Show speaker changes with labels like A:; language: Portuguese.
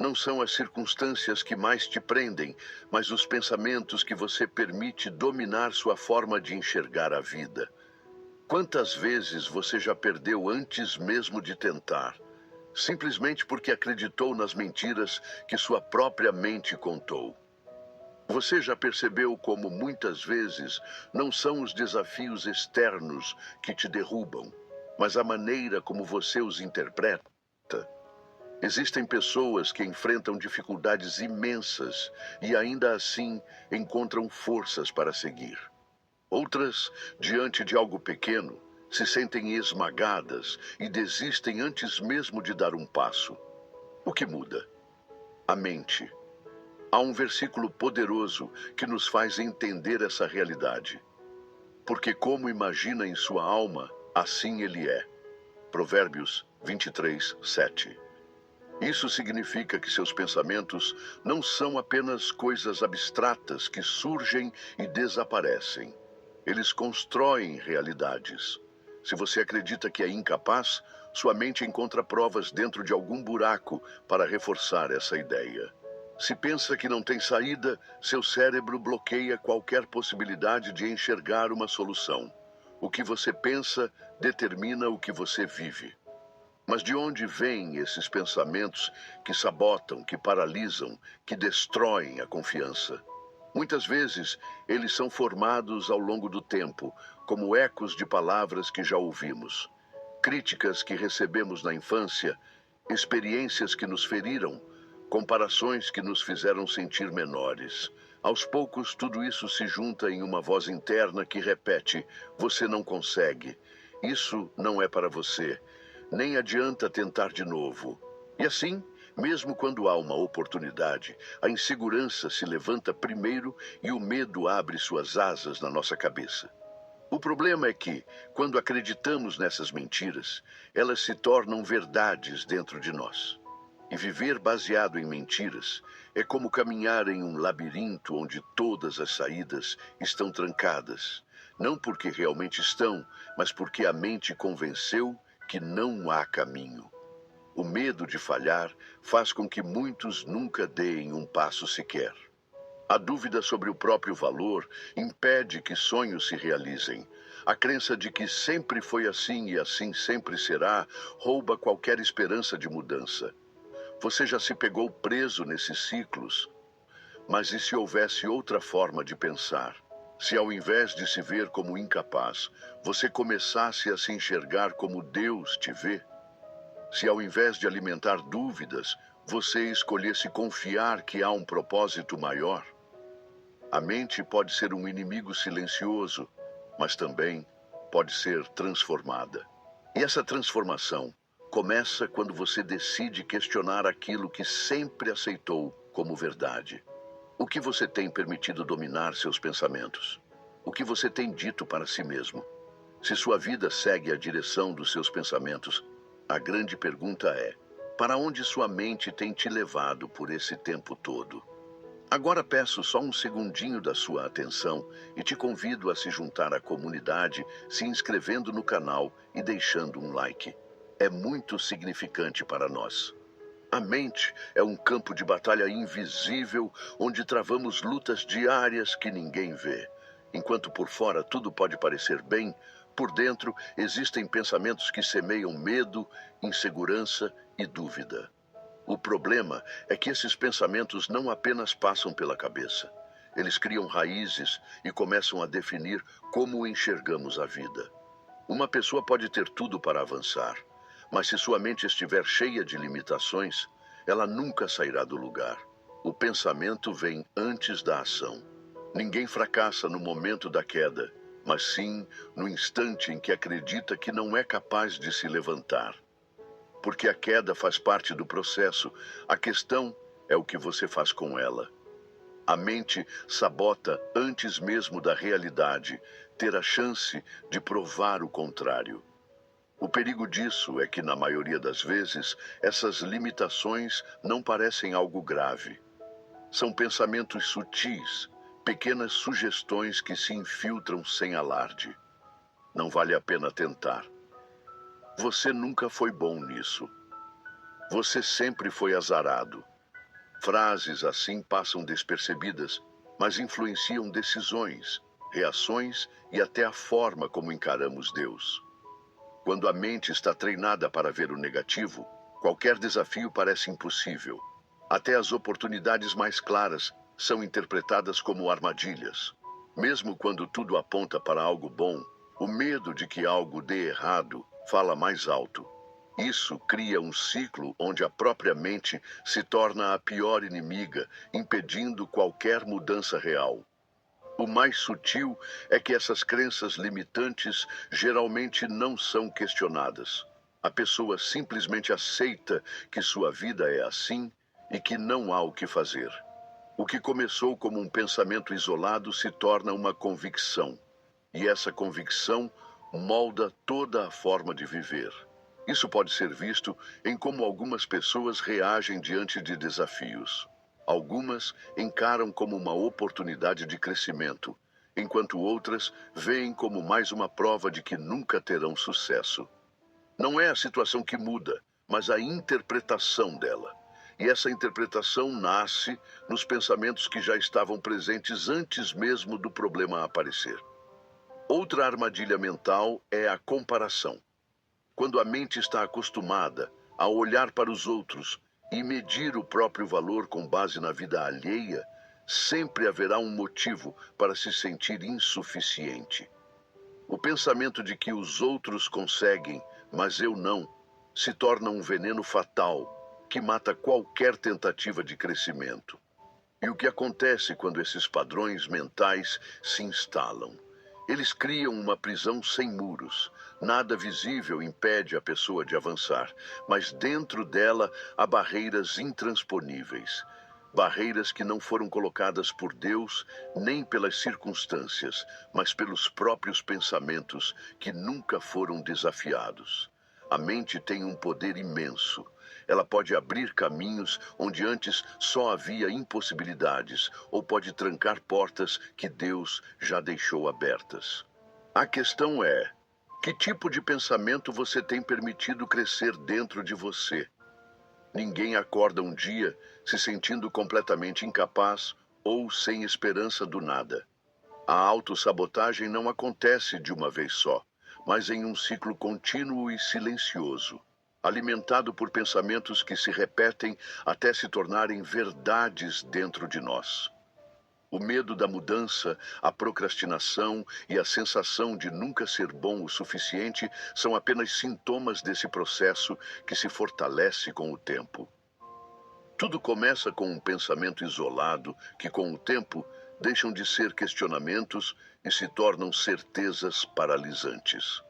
A: Não são as circunstâncias que mais te prendem, mas os pensamentos que você permite dominar sua forma de enxergar a vida. Quantas vezes você já perdeu antes mesmo de tentar, simplesmente porque acreditou nas mentiras que sua própria mente contou? Você já percebeu como muitas vezes não são os desafios externos que te derrubam, mas a maneira como você os interpreta? Existem pessoas que enfrentam dificuldades imensas e ainda assim encontram forças para seguir. Outras, diante de algo pequeno, se sentem esmagadas e desistem antes mesmo de dar um passo. O que muda? A mente. Há um versículo poderoso que nos faz entender essa realidade. Porque como imagina em sua alma, assim ele é. Provérbios 23, 7. Isso significa que seus pensamentos não são apenas coisas abstratas que surgem e desaparecem. Eles constroem realidades. Se você acredita que é incapaz, sua mente encontra provas dentro de algum buraco para reforçar essa ideia. Se pensa que não tem saída, seu cérebro bloqueia qualquer possibilidade de enxergar uma solução. O que você pensa determina o que você vive. Mas de onde vêm esses pensamentos que sabotam, que paralisam, que destroem a confiança? Muitas vezes, eles são formados ao longo do tempo, como ecos de palavras que já ouvimos, críticas que recebemos na infância, experiências que nos feriram, comparações que nos fizeram sentir menores. Aos poucos, tudo isso se junta em uma voz interna que repete: você não consegue. Isso não é para você. Nem adianta tentar de novo. E assim, mesmo quando há uma oportunidade, a insegurança se levanta primeiro e o medo abre suas asas na nossa cabeça. O problema é que, quando acreditamos nessas mentiras, elas se tornam verdades dentro de nós. E viver baseado em mentiras é como caminhar em um labirinto onde todas as saídas estão trancadas. Não porque realmente estão, mas porque a mente convenceu que não há caminho. O medo de falhar faz com que muitos nunca deem um passo sequer. A dúvida sobre o próprio valor impede que sonhos se realizem. A crença de que sempre foi assim e assim sempre será rouba qualquer esperança de mudança. Você já se pegou preso nesses ciclos? Mas e se houvesse outra forma de pensar? Se ao invés de se ver como incapaz, você começasse a se enxergar como Deus te vê? Se ao invés de alimentar dúvidas, você escolhesse confiar que há um propósito maior? A mente pode ser um inimigo silencioso, mas também pode ser transformada. E essa transformação começa quando você decide questionar aquilo que sempre aceitou como verdade. O que você tem permitido dominar seus pensamentos? O que você tem dito para si mesmo? Se sua vida segue a direção dos seus pensamentos, a grande pergunta é: para onde sua mente tem te levado por esse tempo todo? Agora peço só um segundinho da sua atenção e te convido a se juntar à comunidade, se inscrevendo no canal e deixando um like. É muito significante para nós. A mente é um campo de batalha invisível onde travamos lutas diárias que ninguém vê. Enquanto por fora tudo pode parecer bem, por dentro existem pensamentos que semeiam medo, insegurança e dúvida. O problema é que esses pensamentos não apenas passam pela cabeça. Eles criam raízes e começam a definir como enxergamos a vida. Uma pessoa pode ter tudo para avançar, mas se sua mente estiver cheia de limitações, ela nunca sairá do lugar. O pensamento vem antes da ação. Ninguém fracassa no momento da queda, mas sim no instante em que acredita que não é capaz de se levantar. Porque a queda faz parte do processo, a questão é o que você faz com ela. A mente sabota antes mesmo da realidade ter a chance de provar o contrário. O perigo disso é que, na maioria das vezes, essas limitações não parecem algo grave. São pensamentos sutis, pequenas sugestões que se infiltram sem alarde. Não vale a pena tentar. Você nunca foi bom nisso. Você sempre foi azarado. Frases assim passam despercebidas, mas influenciam decisões, reações e até a forma como encaramos Deus. Quando a mente está treinada para ver o negativo, qualquer desafio parece impossível. Até as oportunidades mais claras são interpretadas como armadilhas. Mesmo quando tudo aponta para algo bom, o medo de que algo dê errado fala mais alto. Isso cria um ciclo onde a própria mente se torna a pior inimiga, impedindo qualquer mudança real. O mais sutil é que essas crenças limitantes geralmente não são questionadas. A pessoa simplesmente aceita que sua vida é assim e que não há o que fazer. O que começou como um pensamento isolado se torna uma convicção, e essa convicção molda toda a forma de viver. Isso pode ser visto em como algumas pessoas reagem diante de desafios. Algumas encaram como uma oportunidade de crescimento, enquanto outras veem como mais uma prova de que nunca terão sucesso. Não é a situação que muda, mas a interpretação dela. E essa interpretação nasce nos pensamentos que já estavam presentes antes mesmo do problema aparecer. Outra armadilha mental é a comparação. Quando a mente está acostumada a olhar para os outros e medir o próprio valor com base na vida alheia, sempre haverá um motivo para se sentir insuficiente. O pensamento de que os outros conseguem, mas eu não, se torna um veneno fatal que mata qualquer tentativa de crescimento. E o que acontece quando esses padrões mentais se instalam? Eles criam uma prisão sem muros. Nada visível impede a pessoa de avançar, mas dentro dela há barreiras intransponíveis. Barreiras que não foram colocadas por Deus nem pelas circunstâncias, mas pelos próprios pensamentos que nunca foram desafiados. A mente tem um poder imenso. Ela pode abrir caminhos onde antes só havia impossibilidades, ou pode trancar portas que Deus já deixou abertas. A questão é: que tipo de pensamento você tem permitido crescer dentro de você? Ninguém acorda um dia se sentindo completamente incapaz ou sem esperança do nada. A autossabotagem não acontece de uma vez só, mas em um ciclo contínuo e silencioso, alimentado por pensamentos que se repetem até se tornarem verdades dentro de nós. O medo da mudança, a procrastinação e a sensação de nunca ser bom o suficiente são apenas sintomas desse processo que se fortalece com o tempo. Tudo começa com um pensamento isolado que, com o tempo, deixam de ser questionamentos e se tornam certezas paralisantes.